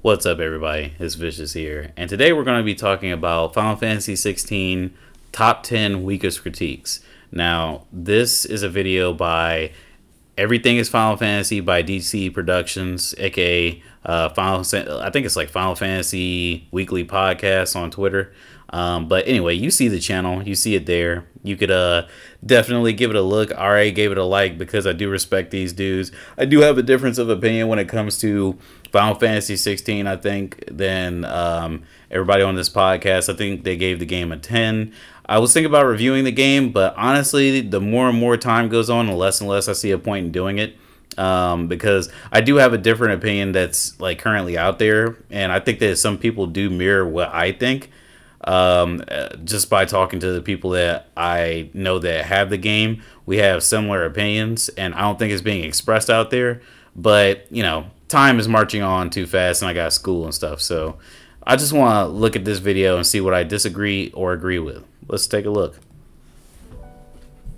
What's up, everybody? It's Vicious here, and today we're going to be talking about Final Fantasy 16 Top 10 Weakest Critiques. Now, this is a video by Everything is Final Fantasy by DC Productions, aka I think it's like Final Fantasy Weekly Podcast on Twitter. But anyway, you see the channel, you see it there. You could definitely give it a look. I already gave it a like because I do respect these dudes. I do have a difference of opinion when it comes to Final Fantasy 16, I think, than everybody on this podcast. I think they gave the game a 10. I was thinking about reviewing the game, but honestly, the more and more time goes on, the less and less I see a point in doing it. Because I do have a different opinion that's like currently out there, and I think that some people do mirror what I think. Just by talking to the people that I know that have the game, we have similar opinions, and I don't think it's being expressed out there. But you know, time is marching on too fast, and I got school and stuff, so I just want to look at this video and see what I disagree or agree with. Let's take a look.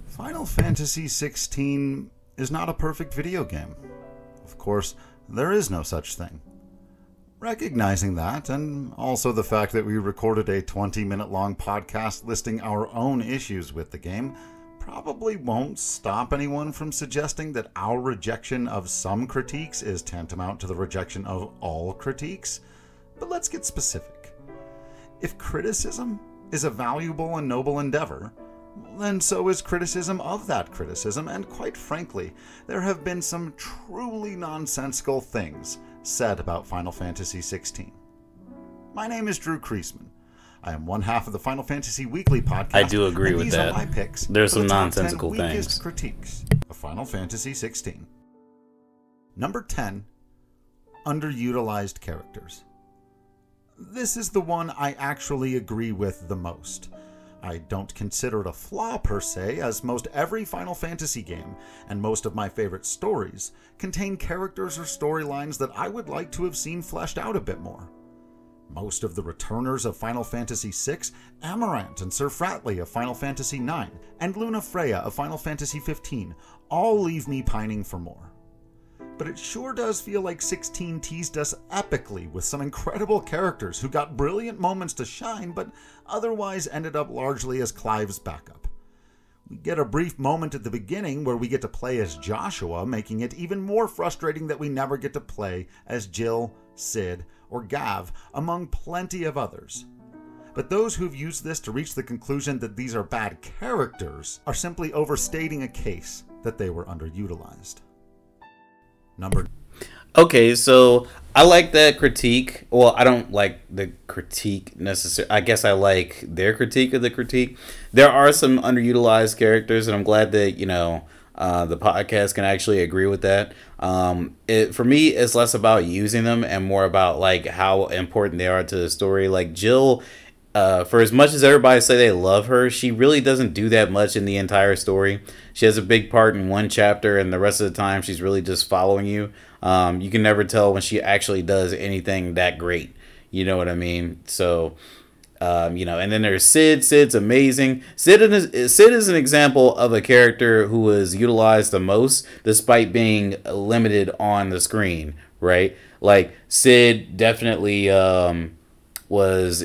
Final Fantasy 16 is not a perfect video game. Of course, there is no such thing. Recognizing that, and also the fact that we recorded a 20-minute long podcast listing our own issues with the game, probably won't stop anyone from suggesting that our rejection of some critiques is tantamount to the rejection of all critiques. But let's get specific. If criticism is a valuable and noble endeavor, then so is criticism of that criticism, and quite frankly, there have been some truly nonsensical things said about Final Fantasy 16. My name is Drew Kreisman. I am one half of the Final Fantasy Weekly Podcast. I do agree with these that. Are my picks. There's some the top nonsensical 10 weakest things. Critiques of Final Fantasy 16. Number 10, underutilized characters. This is the one I actually agree with the most. I don't consider it a flaw per se, as most every Final Fantasy game, and most of my favorite stories, contain characters or storylines that I would like to have seen fleshed out a bit more. Most of the returners of Final Fantasy VI, Amarant and Sir Fratley of Final Fantasy IX, and Luna Freya of Final Fantasy XV all leave me pining for more. But it sure does feel like 16 teased us epically with some incredible characters who got brilliant moments to shine, but otherwise ended up largely as Clive's backup. We get a brief moment at the beginning where we get to play as Joshua, making it even more frustrating that we never get to play as Jill, Cid, or Gav, among plenty of others. But those who've used this to reach the conclusion that these are bad characters are simply overstating a case that they were underutilized. Okay, so I like that critique. Well, I don't like the critique necessarily. I guess I like their critique of the critique. There are some underutilized characters, and I'm glad that, you know, the podcast can actually agree with that. For me, it's less about using them and more about like how important they are to the story. Like Jill, for as much as everybody say they love her, she really doesn't do that much in the entire story. She has a big part in one chapter, and the rest of the time she's really just following you. You can never tell when she actually does anything that great. You know what I mean? So, you know, and then there's Cid. Cid's amazing. Cid is an example of a character who was utilized the most despite being limited on the screen, right? Like Cid definitely was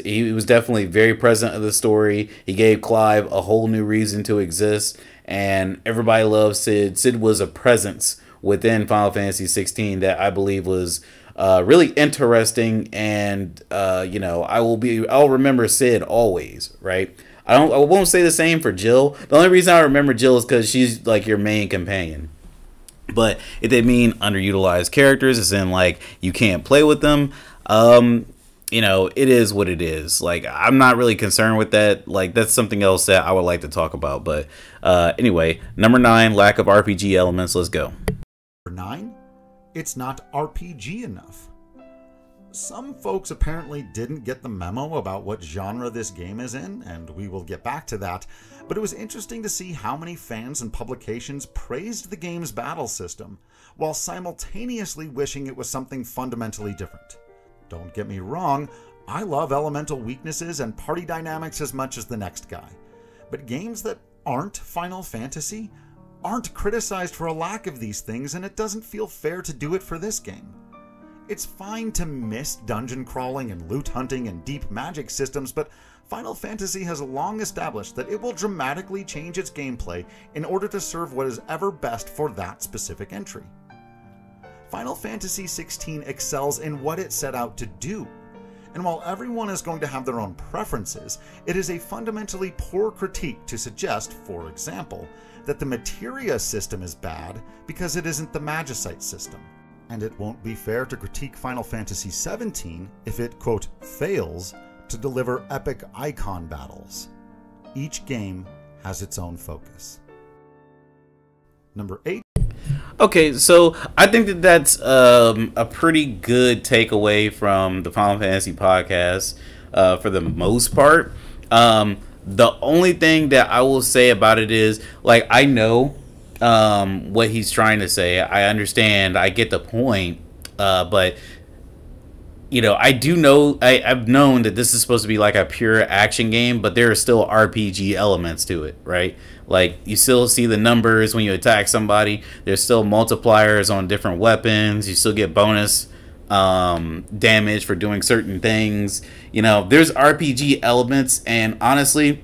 definitely very present in the story. He gave Clive a whole new reason to exist, and everybody loves Cid. Cid was a presence within Final Fantasy 16 that I believe was really interesting, and you know, I'll remember Cid always, right? I won't say the same for Jill. The only reason I remember Jill is because she's like your main companion. But if they mean underutilized characters, as in like you can't play with them, you know, it is what it is. Like, I'm not really concerned with that. Like, that's something else that I would like to talk about. But anyway, number 9, lack of RPG elements. Let's go. Number 9, it's not RPG enough. Some folks apparently didn't get the memo about what genre this game is in, and we will get back to that. But it was interesting to see how many fans and publications praised the game's battle system, while simultaneously wishing it was something fundamentally different. Don't get me wrong, I love elemental weaknesses and party dynamics as much as the next guy. But games that aren't Final Fantasy aren't criticized for a lack of these things, and it doesn't feel fair to do it for this game. It's fine to miss dungeon crawling and loot hunting and deep magic systems, but Final Fantasy has long established that it will dramatically change its gameplay in order to serve what is ever best for that specific entry. Final Fantasy XVI excels in what it set out to do, and while everyone is going to have their own preferences, it is a fundamentally poor critique to suggest, for example, that the Materia system is bad because it isn't the Magicite system. And it won't be fair to critique Final Fantasy XVII if it, quote, fails to deliver epic icon battles. Each game has its own focus. Number 8. Okay, so I think that that's a pretty good takeaway from the Final Fantasy podcast for the most part. The only thing that I will say about it is, like, I know what he's trying to say. I understand. I get the point. But, you know, I do know, I've known that this is supposed to be like a pure action game, but there are still RPG elements to it, right? Like, you still see the numbers when you attack somebody. There's still multipliers on different weapons. You still get bonus damage for doing certain things. You know, there's RPG elements, and honestly,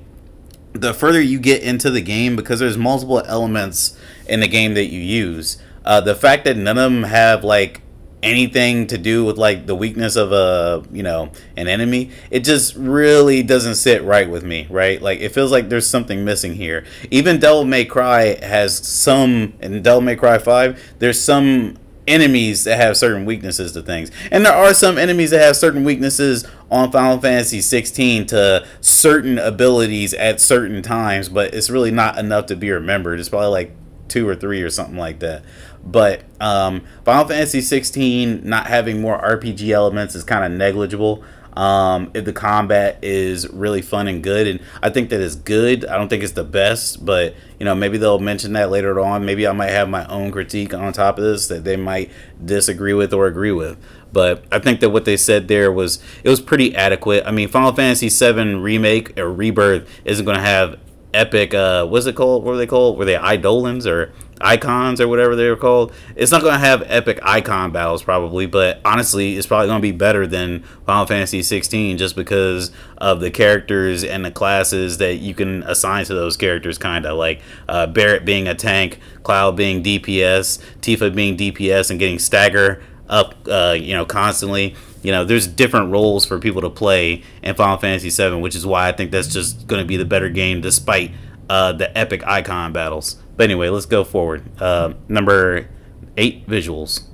the further you get into the game, because there's multiple elements in the game that you use, the fact that none of them have like anything to do with like the weakness of an enemy, it just really doesn't sit right with me, right? Like, it feels like there's something missing here. Even Devil May Cry has some, in Devil May Cry 5, there's some enemies that have certain weaknesses to things, and there are some enemies that have certain weaknesses on Final Fantasy 16 to certain abilities at certain times, but it's really not enough to be remembered. It's probably like 2 or 3 or something like that. But Final Fantasy 16 not having more RPG elements is kind of negligible. If the combat is really fun and good, and I think that is good. I don't think it's the best, but you know, maybe they'll mention that later on. Maybe I might have my own critique on top of this that they might disagree with or agree with. But I think that what they said there was, it was pretty adequate. I mean, Final Fantasy VII Remake or Rebirth isn't going to have epic, what's it called? What were they called? Were they Eidolons or Icons or whatever they were called? It's not going to have epic icon battles probably, but honestly, it's probably going to be better than Final Fantasy 16 just because of the characters and the classes that you can assign to those characters, kind of like Barrett being a tank, Cloud being DPS, Tifa being DPS and getting stagger up, constantly. You know, there's different roles for people to play in Final Fantasy VII, which is why I think that's just going to be the better game despite the epic icon battles. But anyway, let's go forward. Number 8, visuals.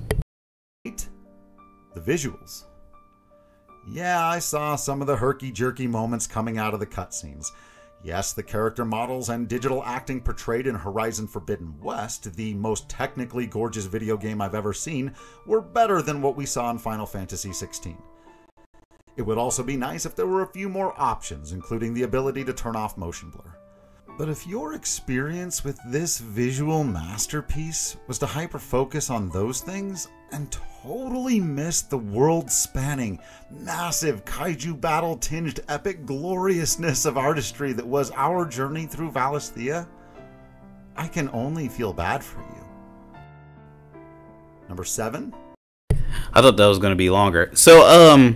8, the visuals. Yeah, I saw some of the herky-jerky moments coming out of the cutscenes. Yes, the character models and digital acting portrayed in Horizon Forbidden West, the most technically gorgeous video game I've ever seen, were better than what we saw in Final Fantasy XVI. It would also be nice if there were a few more options, including the ability to turn off motion blur. But if your experience with this visual masterpiece was to hyper-focus on those things and totally miss the world-spanning, massive kaiju battle-tinged epic gloriousness of artistry that was our journey through Valisthea, I can only feel bad for you. Number 7? I thought that was going to be longer. So,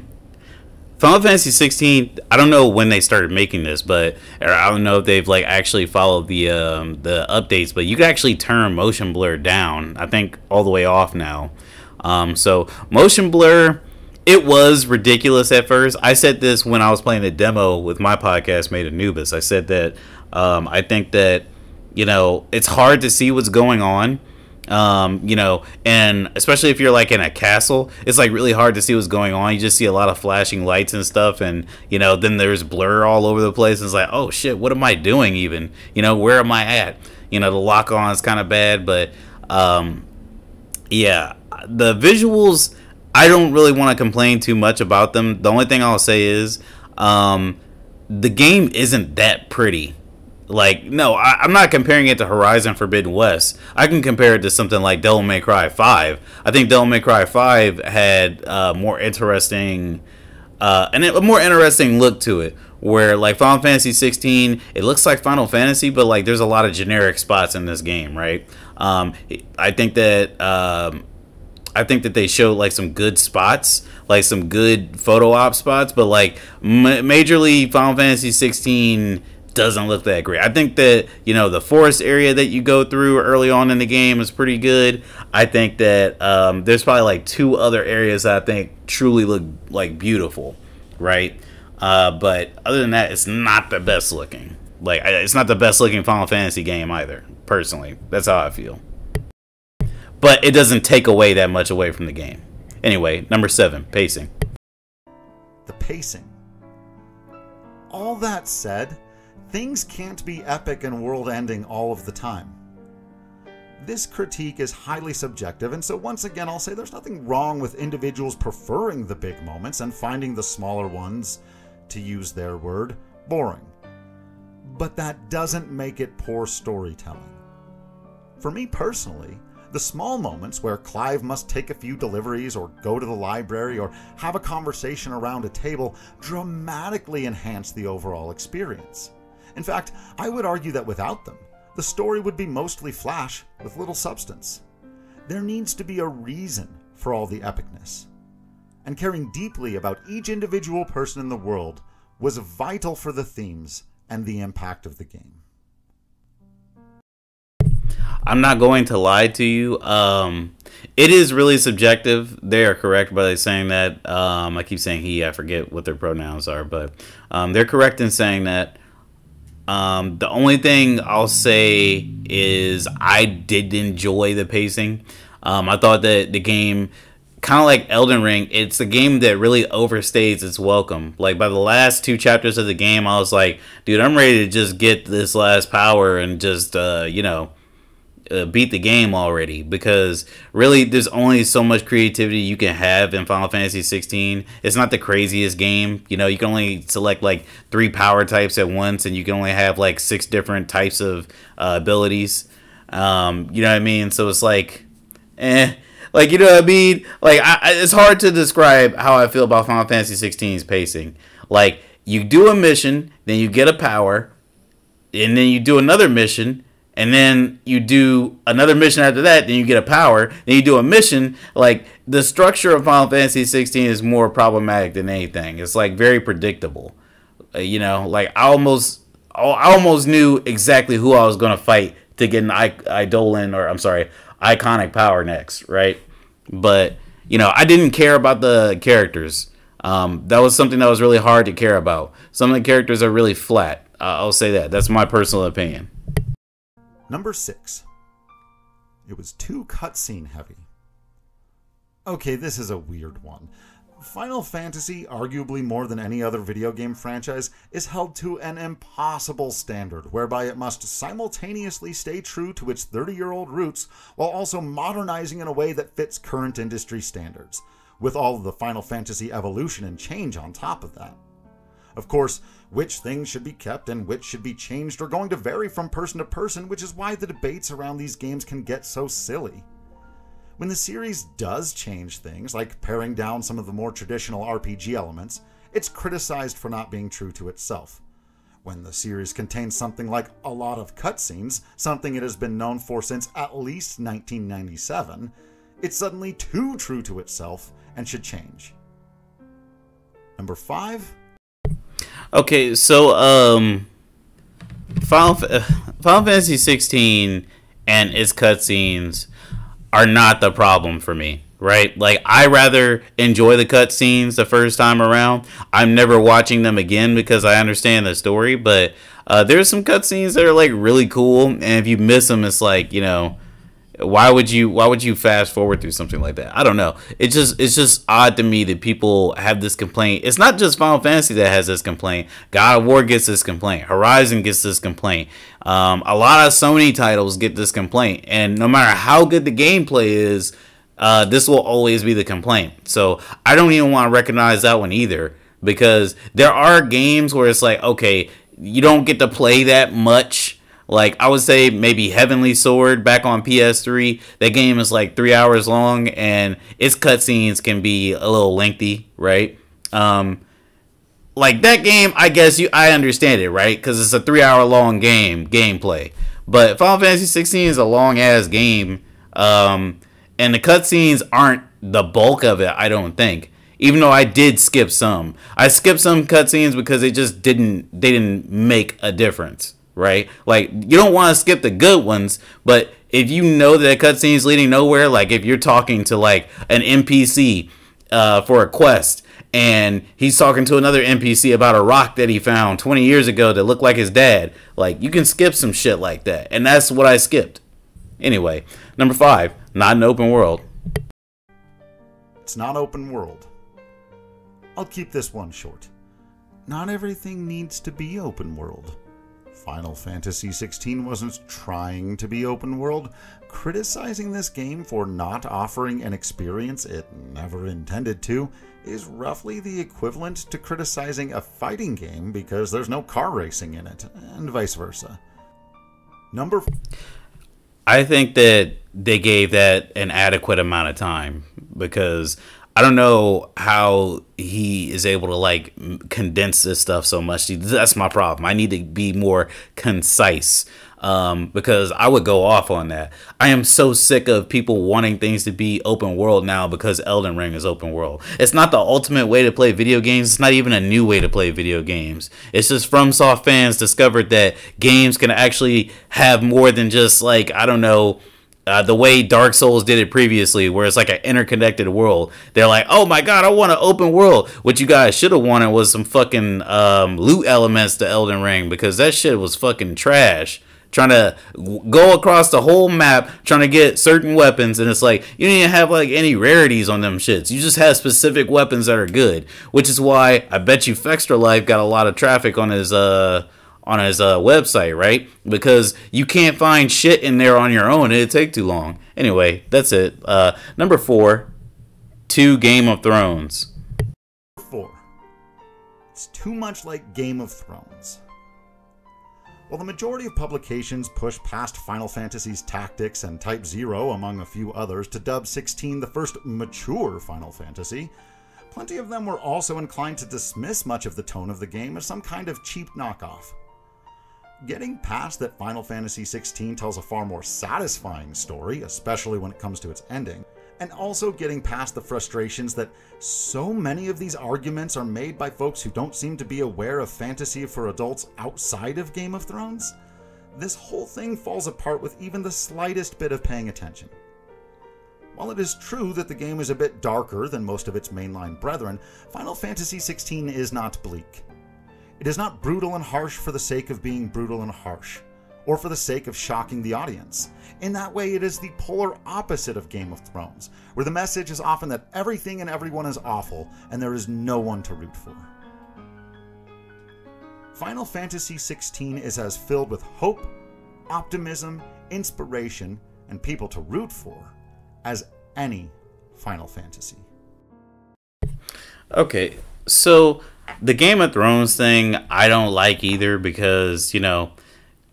Final Fantasy 16, I don't know when they started making this, but I don't know if they've like actually followed the updates, but you can actually turn motion blur down, I think all the way off now. So motion blur, it was ridiculous at first. I said this when I was playing the demo with my podcast made Anubis. I said that I think that, you know, it's hard to see what's going on. And especially if you're like in a castle, it's like really hard to see what's going on. You just see a lot of flashing lights and stuff, and then there's blur all over the place. And it's like, oh shit, what am I doing even? Where am I at? The lock on is kind of bad, but yeah, the visuals, I don't really want to complain too much about them. The only thing I'll say is the game isn't that pretty. Like, no, I'm not comparing it to Horizon Forbidden West. I can compare it to something like Devil May Cry 5. I think Devil May Cry 5 had more interesting a more interesting look to it. Where like Final Fantasy 16, it looks like Final Fantasy, but like there's a lot of generic spots in this game, right? I think that I think that they showed like some good spots, like some good photo op spots, but like majorly Final Fantasy 16 doesn't look that great. I think that, you know, the forest area that you go through early on in the game is pretty good. I think that there's probably like 2 other areas that I think truly look like beautiful, right? But other than that, it's not the best looking. Like, it's not the best looking Final Fantasy game either, personally. That's how I feel. But it doesn't take away that much away from the game. Anyway, number 7, pacing. The pacing. All that said, things can't be epic and world-ending all of the time. This critique is highly subjective, and so once again I'll say there's nothing wrong with individuals preferring the big moments and finding the smaller ones, to use their word, boring. But that doesn't make it poor storytelling. For me personally, the small moments where Clive must take a few deliveries or go to the library or have a conversation around a table dramatically enhance the overall experience. In fact, I would argue that without them, the story would be mostly flash with little substance. There needs to be a reason for all the epicness. And caring deeply about each individual person in the world was vital for the themes and the impact of the game. I'm not going to lie to you. It is really subjective. They are correct by saying that. I keep saying he. I forget what their pronouns are, but they're correct in saying that. The only thing I'll say is I did enjoy the pacing. I thought that the game, kind of like Elden Ring, it's a game that really overstays its welcome. Like, by the last 2 chapters of the game, I was like, dude, I'm ready to just get this last power and just, beat the game already, because really there's only so much creativity you can have in Final Fantasy 16. It's not the craziest game. You know, you can only select like 3 power types at once, and you can only have like 6 different types of abilities. You know what I mean? So it's like, like, you know what I mean? Like, it's hard to describe how I feel about Final Fantasy 16's pacing. Like, you do a mission, then you get a power, and then you do another mission, and then you do another mission after that, then you get a power, then you do a mission. Like, the structure of Final Fantasy 16 is more problematic than anything. It's like very predictable. You know, like I almost knew exactly who I was going to fight to get an iconic power next, right? But, you know, I didn't care about the characters. That was something that was really hard to care about. Some of the characters are really flat. I'll say that. That's my personal opinion. Number 6. It was too cutscene heavy. Okay, this is a weird one. Final Fantasy, arguably more than any other video game franchise, is held to an impossible standard, whereby it must simultaneously stay true to its 30-year-old roots while also modernizing in a way that fits current industry standards, with all of the Final Fantasy evolution and change on top of that. Of course, which things should be kept and which should be changed are going to vary from person to person, which is why the debates around these games can get so silly. When the series does change things, like paring down some of the more traditional RPG elements, it's criticized for not being true to itself. When the series contains something like a lot of cutscenes, something it has been known for since at least 1997, it's suddenly too true to itself and should change. Number 5? Okay, so Final Fantasy 16 and its cutscenes are not the problem for me, right? Like, I rather enjoy the cutscenes the first time around. I'm never watching them again because I understand the story, but there's some cutscenes that are like really cool, and if you miss them, it's like, you know, why would you fast forward through something like that? I don't know. It's just odd to me that people have this complaint. It's not just Final Fantasy that has this complaint. God of War gets this complaint. Horizon gets this complaint. A lot of Sony titles get this complaint. And no matter how good the gameplay is, this will always be the complaint. So I don't even want to recognize that one either, because there are games where it's like, okay, you don't get to play that much. Like, I would say maybe Heavenly Sword back on PS3. That game is like 3 hours long, and its cutscenes can be a little lengthy, right? Like, that game, I guess I understand it, right? Because it's a 3 hour long gameplay. But Final Fantasy 16 is a long ass game, and And the cutscenes aren't the bulk of it, I don't think. Even though I did skip some. I skipped some cutscenes because they just didn't make a difference, right? Like, you don't want to skip the good ones, but if you know that cutscene's leading nowhere, like if you're talking to like an NPC for a quest, and he's talking to another NPC about a rock that he found 20 years ago that looked like his dad, like, you can skip some shit like that. And that's what I skipped. Anyway, number 5, not an open world. It's not open world. I'll keep this one short. Not everything needs to be open world. Final Fantasy XVI wasn't trying to be open world. Criticizing this game for not offering an experience it never intended to is roughly the equivalent to criticizing a fighting game because there's no car racing in it, and vice versa. I think that they gave that an adequate amount of time, because I don't know how he is able to like condense this stuff so much. That's my problem. I need to be more concise, because I would go off on that. I am so sick of people wanting things to be open world now because Elden Ring is open world. It's not the ultimate way to play video games. It's not even a new way to play video games. It's just FromSoft fans discovered that games can actually have more than just like, I don't know, the way Dark Souls did it previously, where it's like an interconnected world. They're like, oh my god, I want an open world. What you guys should have wanted was some fucking loot elements to Elden Ring, because that shit was fucking trash. Trying to go across the whole map, trying to get certain weapons, and it's like, you didn't even have like any rarities on them shits. You just have specific weapons that are good, which is why I bet you Fextra Life got a lot of traffic on his website, right? Because you can't find shit in there on your own. It'd take too long. Anyway, that's it. Number 4, 2 Game of Thrones. 4. It's too much like Game of Thrones. While the majority of publications push past Final Fantasy's tactics and Type 0, among a few others, to dub 16 the first mature Final Fantasy, plenty of them were also inclined to dismiss much of the tone of the game as some kind of cheap knockoff. Getting past that Final Fantasy XVI tells a far more satisfying story, especially when it comes to its ending, and also getting past the frustrations that so many of these arguments are made by folks who don't seem to be aware of fantasy for adults outside of Game of Thrones, this whole thing falls apart with even the slightest bit of paying attention. While it is true that the game is a bit darker than most of its mainline brethren, Final Fantasy XVI is not bleak. It is not brutal and harsh for the sake of being brutal and harsh, or for the sake of shocking the audience. In that way, it is the polar opposite of Game of Thrones, where the message is often that everything and everyone is awful, and there is no one to root for. Final Fantasy XVI is as filled with hope, optimism, inspiration, and people to root for as any Final Fantasy. Okay, so the Game of Thrones thing, I don't like either, because, you know,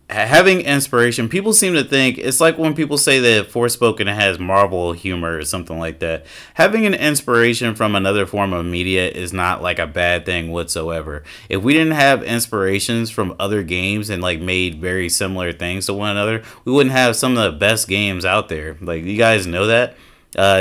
having inspiration, people seem to think it's like when people say that Forspoken has Marvel humor or something like that. Having an inspiration from another form of media is not like a bad thing whatsoever. If we didn't have inspirations from other games and like made very similar things to one another, we wouldn't have some of the best games out there. Like, you guys know that?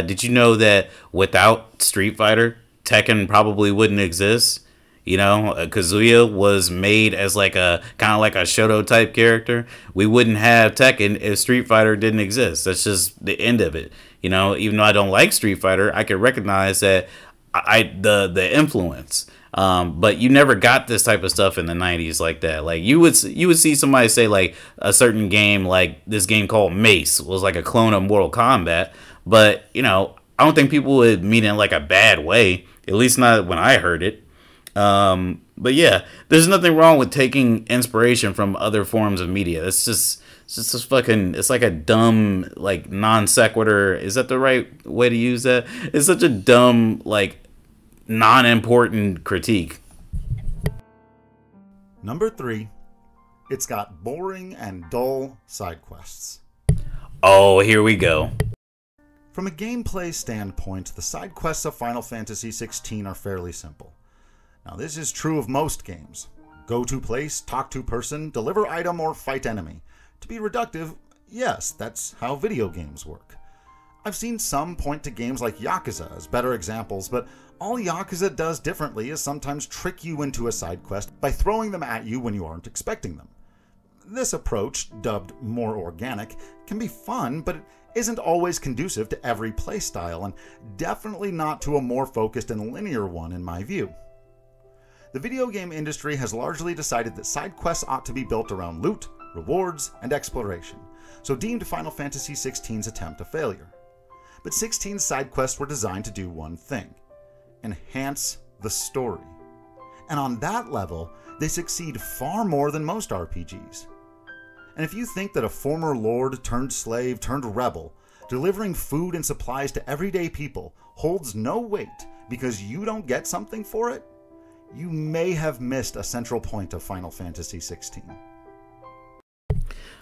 Did you know that without Street Fighter, Tekken probably wouldn't exist? You know, Kazuya was made as like a kind of like a Shoto type character. We wouldn't have Tekken if Street Fighter didn't exist. That's just the end of it. You know, even though I don't like Street Fighter, I can recognize that the influence. But you never got this type of stuff in the 90s like that. Like you would see somebody say like a certain game, like this game called Mace was like a clone of Mortal Kombat. But, you know, I don't think people would mean it in like a bad way. At least not when I heard it. But yeah, there's nothing wrong with taking inspiration from other forms of media. It's just fucking, it's like a dumb, like, non sequitur. Is that the right way to use that? It's such a dumb, like, non-important critique. Number 3, it's got boring and dull side quests. Oh, here we go. From a gameplay standpoint, the side quests of Final Fantasy XVI are fairly simple. Now, this is true of most games. Go to place, talk to person, deliver item, or fight enemy. To be reductive, yes, that's how video games work. I've seen some point to games like Yakuza as better examples, but all Yakuza does differently is sometimes trick you into a side quest by throwing them at you when you aren't expecting them. This approach, dubbed more organic, can be fun, but it isn't always conducive to every playstyle, and definitely not to a more focused and linear one in my view. The video game industry has largely decided that side quests ought to be built around loot, rewards, and exploration, so deemed Final Fantasy XVI's attempt a failure. But 16's side quests were designed to do one thing: enhance the story. And on that level, they succeed far more than most RPGs. And if you think that a former lord turned slave turned rebel delivering food and supplies to everyday people holds no weight because you don't get something for it, you may have missed a central point of Final Fantasy XVI.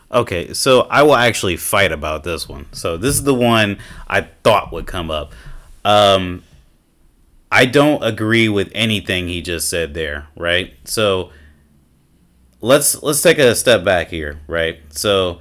Okay, so I will actually fight about this one. So this is the one I thought would come up. I don't agree with anything he just said there, right? So let's take a step back here, right? So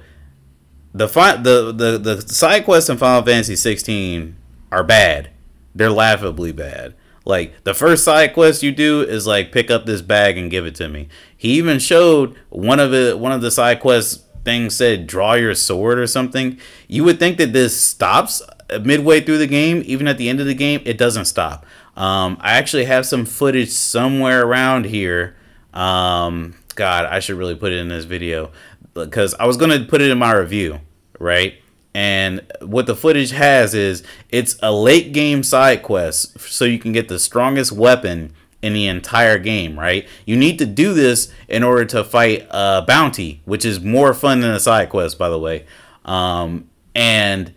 the side quests in Final Fantasy 16 are bad. They're laughably bad. Like, the first side quest you do is like pick up this bag and give it to me. He even showed one of the side quests things said draw your sword or something. You would think that this stops midway through the game. Even at the end of the game, it doesn't stop. I actually have some footage somewhere around here. God, I should really put it in this video because I was going to put it in my review, right? And what the footage has is it's a late game side quest so you can get the strongest weapon in the entire game, right? You need to do this in order to fight a bounty, which is more fun than a side quest, by the way. And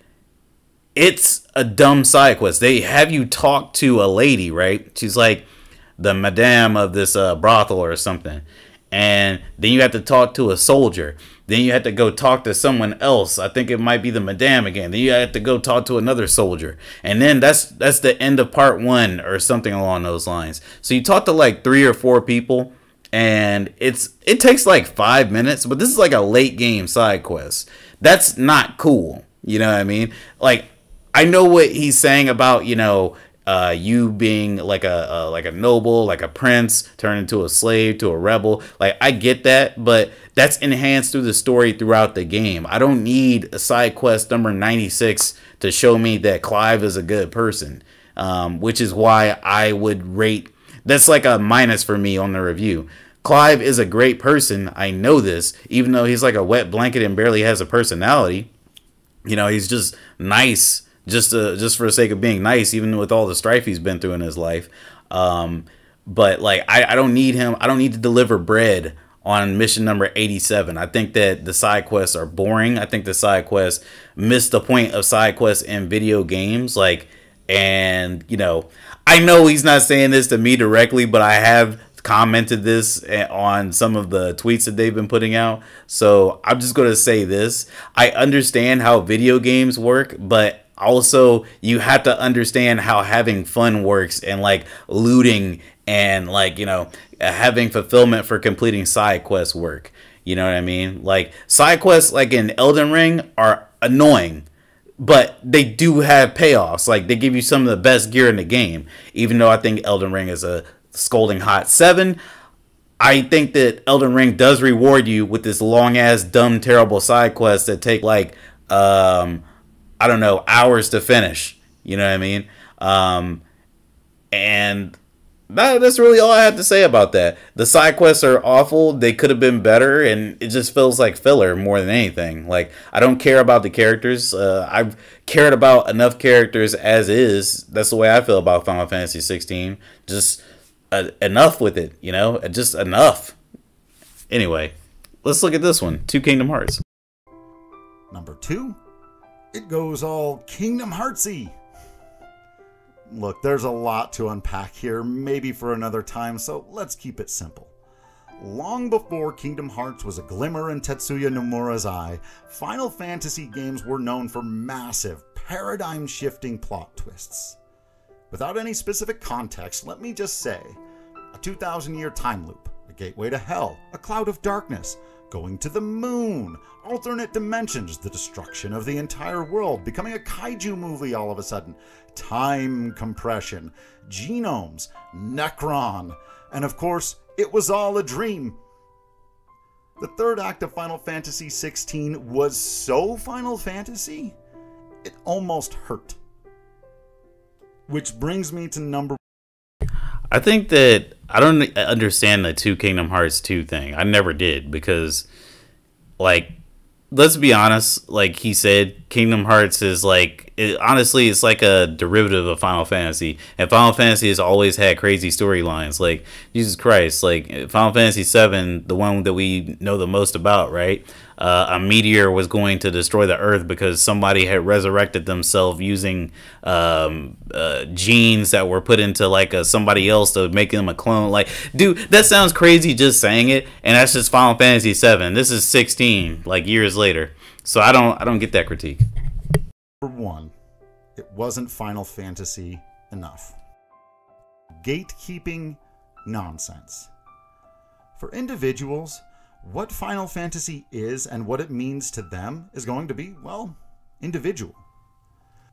it's a dumb side quest. They have you talk to a lady, right? She's like the madame of this brothel or something. And then you have to talk to a soldier. Then you have to go talk to someone else. I think it might be the madame again. Then you have to go talk to another soldier. And then that's the end of part 1 or something along those lines. So you talk to like 3 or 4 people, and it takes like 5 minutes, but this is like a late game side quest. That's not cool. You know what I mean? Like, I know what he's saying about, you know, you being like a noble, like a prince, turn into a slave to a rebel. Like, I get that, but that's enhanced through the story throughout the game. I don't need a side quest number 96 to show me that Clive is a good person, which is why I would rate. That's like a minus for me on the review. Clive is a great person. I know this, even though he's like a wet blanket and barely has a personality. You know, he's just nice. Just for the sake of being nice, even with all the strife he's been through in his life. But like, I don't need him. I don't need to deliver bread on mission number 87. I think that the side quests are boring. I think the side quests miss the point of side quests in video games. Like, and you know, I know he's not saying this to me directly, but I have commented this on some of the tweets that they've been putting out. So I'm just going to say this. I understand how video games work, but also you have to understand how having fun works, and like looting and like, you know, having fulfillment for completing side quests work. You know what I mean? Like, side quests like in Elden Ring are annoying, but they do have payoffs. Like, they give you some of the best gear in the game. Even though I think Elden Ring is a scolding hot 7, I think that Elden Ring does reward you with this long ass dumb terrible side quests that take like I don't know, hours to finish. You know what I mean? And that's really all I have to say about that. The side quests are awful. They could have been better, and it just feels like filler more than anything. Like, I don't care about the characters. I've cared about enough characters as is. That's the way I feel about Final Fantasy 16. Just enough with it, you know? Just enough. Anyway, let's look at this one. 2 Kingdom Hearts. Number 2? It goes all Kingdom Heartsy. Look, there's a lot to unpack here, maybe for another time, so let's keep it simple. Long before Kingdom Hearts was a glimmer in Tetsuya Nomura's eye, Final Fantasy games were known for massive, paradigm-shifting plot twists. Without any specific context, let me just say, a 2,000-year time loop, a gateway to hell, a cloud of darkness, going to the moon, alternate dimensions, the destruction of the entire world, becoming a kaiju movie all of a sudden, time compression, genomes, Necron, and of course, it was all a dream. The third act of Final Fantasy XVI was so Final Fantasy, it almost hurt. Which brings me to number... I think that I don't understand the Two Kingdom Hearts 2 thing. I never did because, like, let's be honest, like he said, Kingdom Hearts is like, honestly, it's like a derivative of Final Fantasy. And Final Fantasy has always had crazy storylines. Like, Jesus Christ, like Final Fantasy VII, the one that we know the most about, right? A meteor was going to destroy the Earth because somebody had resurrected themselves using genes that were put into like somebody else to make them a clone. Like, dude, that sounds crazy just saying it, and that's just Final Fantasy VII. This is 16, like years later. So I don't get that critique. Number one, it wasn't Final Fantasy enough. Gatekeeping nonsense. For individuals, what Final Fantasy is and what it means to them is going to be, well, individual.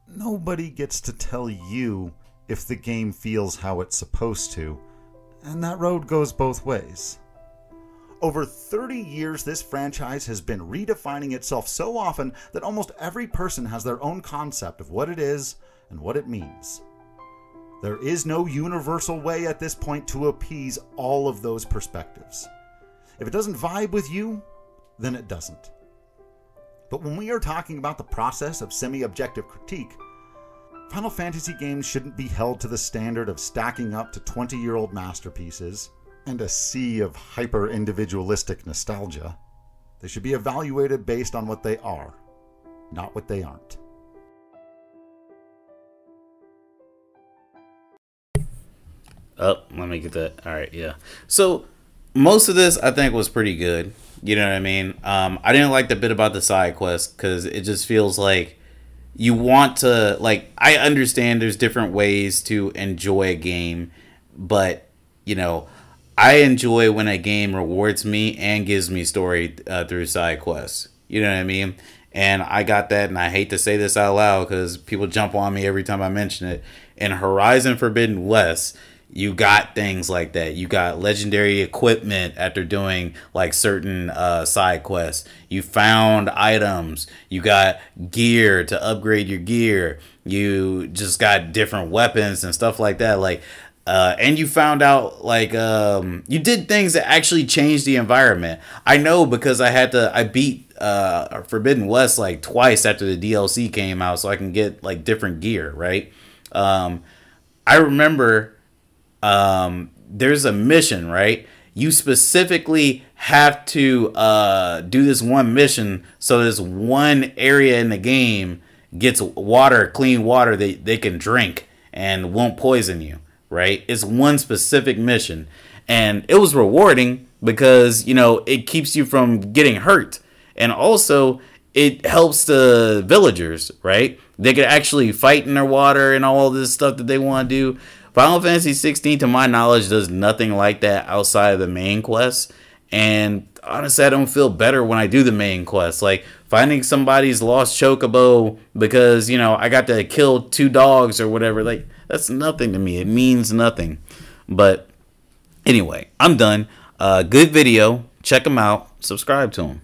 Nobody gets to tell you if the game feels how it's supposed to, and that road goes both ways. Over 30 years, this franchise has been redefining itself so often that almost every person has their own concept of what it is and what it means. There is no universal way at this point to appease all of those perspectives. If it doesn't vibe with you, then it doesn't. But when we are talking about the process of semi-objective critique, Final Fantasy games shouldn't be held to the standard of stacking up to 20-year-old masterpieces and a sea of hyper-individualistic nostalgia. They should be evaluated based on what they are, not what they aren't. Oh, let me get that. All right, yeah. So most of this I think was pretty good. You know what I mean? I didn't like the bit about the side quest because it just feels like you want to, like, I understand there's different ways to enjoy a game, but, you know, I enjoy when a game rewards me and gives me story through side quests. You know what I mean? And I got that, and I hate to say this out loud because people jump on me every time I mention it. In Horizon Forbidden West, you got things like that. You got legendary equipment after doing like certain side quests. You found items. You got gear to upgrade your gear. You just got different weapons and stuff like that. Like, and you found out like you did things that actually changed the environment. I know because I beat Forbidden West like twice after the DLC came out, so I can get like different gear. Right? I remember. There's a mission, right? You specifically have to do this one mission so this one area in the game gets water, clean water that they can drink and won't poison you, right? It's one specific mission. And it was rewarding because, you know, it keeps you from getting hurt. And also, it helps the villagers, right? They can actually fight in their water and all this stuff that they want to do. Final Fantasy 16, to my knowledge, does nothing like that outside of the main quest. And honestly, I don't feel better when I do the main quest. Like finding somebody's lost chocobo because, you know, I got to kill 2 dogs or whatever. Like, that's nothing to me. It means nothing. But anyway, I'm done. Good video. Check them out. Subscribe to them.